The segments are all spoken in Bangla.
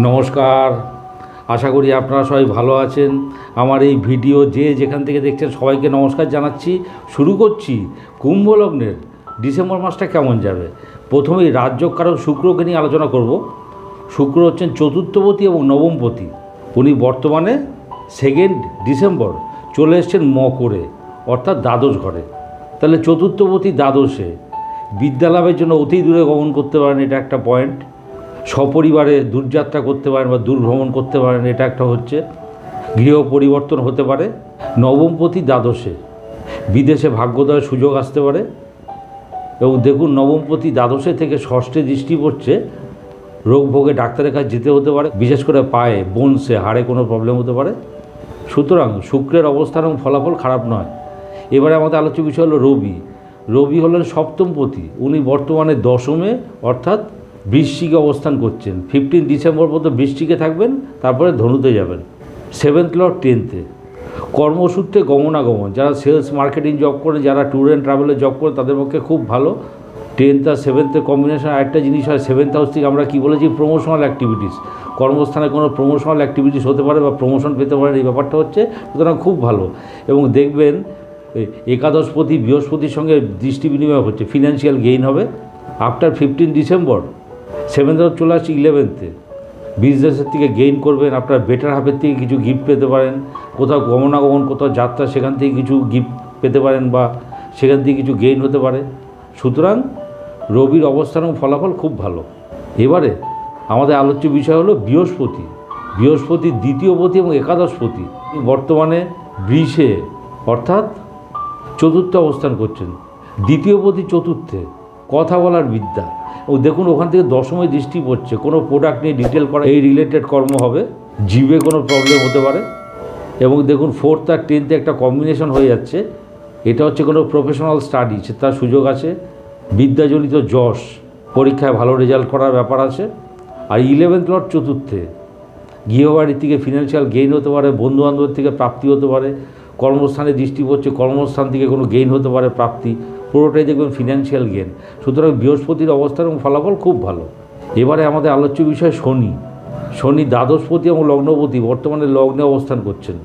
নমস্কার, আশা করি আপনারা সবাই ভালো আছেন। আমার এই ভিডিও যে যেখান থেকে দেখছেন সবাইকে নমস্কার জানাচ্ছি। শুরু করছি কুম্ভ লগ্নের ডিসেম্বর মাসটা কেমন যাবে। প্রথমেই রাজযোগ কারক শুক্রকে নিয়ে আলোচনা করব। শুক্র হচ্ছেন চতুর্থপতি এবং নবমপতি। উনি বর্তমানে 2 ডিসেম্বর চলে এসছেন মকরে, অর্থাৎ দ্বাদশ ঘরে। তাহলে চতুর্থপতি দ্বাদশে বিদ্যালাভের জন্য অতি দূরে গমন করতে পারেন, এটা একটা পয়েন্ট। সপরিবারে দূরযাত্রা করতে পারেন বা দূর ভ্রমণ করতে পারেন, এটা একটা হচ্ছে। গৃহ পরিবর্তন হতে পারে। নবমপতি দ্বাদশে বিদেশে ভাগ্যোদয়ের সুযোগ আসতে পারে। এবং দেখুন, নবমপতি দ্বাদশে থেকে ষষ্ঠে দৃষ্টি পড়ছে, রোগ ভোগে ডাক্তারের কাছে যেতে হতে পারে, বিশেষ করে পায়ে, বোনসে, হাড়ে কোনো প্রবলেম হতে পারে। সুতরাং শুক্রের অবস্থান এবং ফলাফল খারাপ নয়। এবারে আমাদের আলোচ্য বিষয় হলো রবি। রবি হলেন সপ্তমপতি। উনি বর্তমানে দশমে অর্থাৎ বৃশ্চিকে অবস্থান করছেন। 15 ডিসেম্বর পর্যন্ত বৃশ্চিকে থাকবেন, তারপরে ধনুতে যাবেন। 7th Lord 10th-এ। কর্মসূত্রে গমনাগমন, যারা সেলস মার্কেটিং জব করেন, যারা ট্যুর অ্যান্ড ট্রাভেলে জব করেন, তাদের পক্ষে খুব ভালো। 10th আর 7th-এর কম্বিনেশন। আরেকটা জিনিস হয়, 7th হাউস থেকে আমরা কী বলেছি, প্রমোশনাল অ্যাক্টিভিটিস। কর্মস্থানে কোনো প্রমোশনাল অ্যাক্টিভিটিস হতে পারে বা প্রমোশন পেতে পারেন, এই ব্যাপারটা হচ্ছে। সুতরাং খুব ভালো। এবং দেখবেন একাদশপতি বৃহস্পতির সঙ্গে দৃষ্টি বিনিময় হচ্ছে, ফিনান্সিয়াল গেইন হবে। আফটার 15 ডিসেম্বর 7th হাউস চলে আসছে 11th-এ। বিজনেসের থেকে গেইন করবেন, আপনার বেটার হাফের থেকে কিছু গিফট পেতে পারেন। কোথাও গমনাগমন, কোথাও যাত্রা, সেখান থেকে কিছু গিফট পেতে পারেন বা সেখান থেকে কিছু গেইন হতে পারে। সুতরাং রবির অবস্থান এবং ফলাফল খুব ভালো। এবারে আমাদের আলোচ্য বিষয় হলো বৃহস্পতি। বৃহস্পতি দ্বিতীয়পতি এবং একাদশপতি। বর্তমানে বৃষে অর্থাৎ চতুর্থে অবস্থান করছেন। দ্বিতীয়পতি চতুর্থে, কথা বলার বিদ্যা। ও দেখুন, ওখান থেকে দশমে দৃষ্টি পড়ছে। কোনো প্রোডাক্ট নিয়ে ডিটেল করা, এই রিলেটেড কর্ম হবে। জিভে কোনো প্রবলেম হতে পারে। এবং দেখুন 4th আর 10th-এ একটা কম্বিনেশন হয়ে যাচ্ছে। এটা হচ্ছে কোনো প্রফেশনাল স্টাডি, তার সুযোগ আছে। বিদ্যাজনিত যশ, পরীক্ষায় ভালো রেজাল্ট করার ব্যাপার আছে। আর 11th লর্ড চতুর্থে, গৃহবাড়ির থেকে ফিনান্সিয়াল গেইন হতে পারে, বন্ধুবান্ধবের থেকে প্রাপ্তি হতে পারে। কর্মস্থানে দৃষ্টি পড়ছে, কর্মস্থান থেকে কোনো গেইন হতে পারে, প্রাপ্তি। পুরোটাই দেখবেন ফিনান্সিয়াল গেইন। সুতরাং বৃহস্পতির অবস্থান এবং ফলাফল খুব ভালো। এবারে আমাদের আলোচ্য বিষয় শনি। শনি দ্বাদশপতি এবং লগ্নপতি, বর্তমানে লগ্নে অবস্থান করছেন।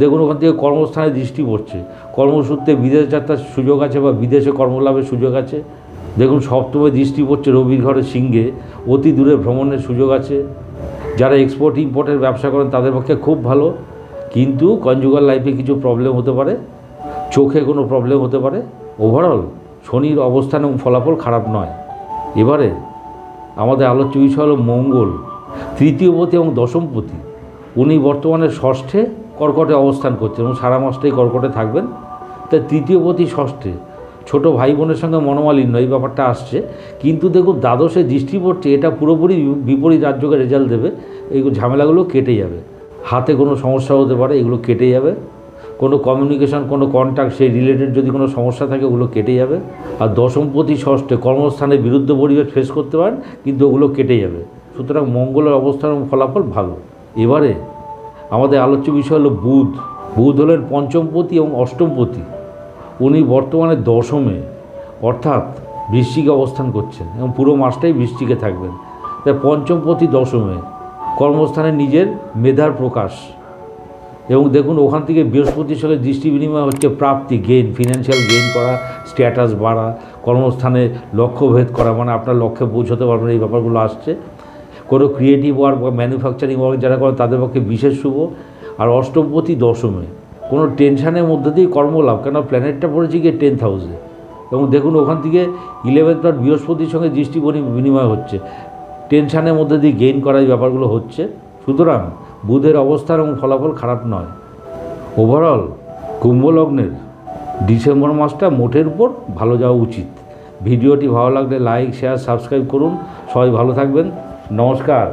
দেখুন, ওখান থেকে কর্মস্থানে দৃষ্টি পড়ছে। কর্মসূত্রে বিদেশ যাত্রার সুযোগ আছে বা বিদেশে কর্মলাভের সুযোগ আছে। দেখুন, সপ্তমে দৃষ্টি পড়ছে রবির ঘরে সিংহে, অতি দূরে ভ্রমণের সুযোগ আছে। যারা এক্সপোর্ট ইম্পোর্টের ব্যবসা করেন তাদের পক্ষে খুব ভালো। কিন্তু কনজুগাল লাইফে কিছু প্রবলেম হতে পারে, চোখে কোনো প্রবলেম হতে পারে। ওভারঅল শনির অবস্থান এবং ফলাফল খারাপ নয়। এবারে আমাদের আলোচ্য বিষয় হলো মঙ্গল। তৃতীয়পতি এবং দশমপতি। উনি বর্তমানে ষষ্ঠে কর্কটে অবস্থান করছেন এবং সারা মাসটাই কর্কটে থাকবেন। তাই তৃতীয়পতি ষষ্ঠে, ছোট ভাই বোনের সঙ্গে মনোমালিন্য, এই ব্যাপারটা আসছে। কিন্তু দেখুন, দ্বাদশে দৃষ্টি পড়ছে, এটা পুরোপুরি বিপরীত রাজযোগে রেজাল্ট দেবে। এই ঝামেলাগুলো কেটে যাবে। হাতে কোনো সমস্যা হতে পারে, এগুলো কেটে যাবে। কোনো কমিউনিকেশন, কোনো কন্ট্যাক্ট, সেই রিলেটেড যদি কোনো সমস্যা থাকে, ওগুলো কেটে যাবে। আর দশমপতি ষষ্ঠে কর্মস্থানে বিরুদ্ধ পরিবেশ ফেস করতে পারেন, কিন্তু ওগুলো কেটে যাবে। সুতরাং মঙ্গলের অবস্থান এবং ফলাফল ভালো। এবারে আমাদের আলোচ্য বিষয় হলো বুধ। বুধ হলেন পঞ্চমপতি এবং অষ্টমপতি। উনি বর্তমানে দশমে অর্থাৎ বৃশ্চিকে অবস্থান করছেন এবং পুরো মাসটাই বৃশ্চিকে থাকবেন। তাই পঞ্চমপতি দশমে, কর্মস্থানে নিজের মেধার প্রকাশ। এবং দেখুন, ওখান থেকে বৃহস্পতির সঙ্গে দৃষ্টি বিনিময় হচ্ছে, প্রাপ্তি, গেইন, ফিনান্সিয়াল গেইন করা, স্ট্যাটাস বাড়া, কর্মস্থানে লক্ষ্যভেদ করা, মানে আপনার লক্ষ্যে পৌঁছতে পারবেন, এই ব্যাপারগুলো আসছে। কোনো ক্রিয়েটিভ ওয়ার্ক বা ম্যানুফ্যাকচারিং ওয়ার্ক যারা করেন তাদের পক্ষে বিশেষ শুভ। আর অষ্টমপতি দশমে, কোনো টেনশানের মধ্যে দিয়ে কর্মলাভ, কেন প্ল্যানেটটা পড়েছে গিয়ে 10th হাউসে। এবং দেখুন, ওখান থেকে 11th লর্ড বৃহস্পতির সঙ্গে দৃষ্টি বিনিময় হচ্ছে, টেনশানের মধ্যে দিয়ে গেইন করা, এই ব্যাপারগুলো হচ্ছে। সুতরাং বুধের অবস্থান এবং ফলাফল খারাপ নয়। ওভারঅল কুম্ভ লগ্নের ডিসেম্বর মাসটা মোটের উপর ভালো যাওয়া উচিত। ভিডিওটি ভালো লাগলে লাইক, শেয়ার, সাবস্ক্রাইব করুন। সবাই ভালো থাকবেন। নমস্কার।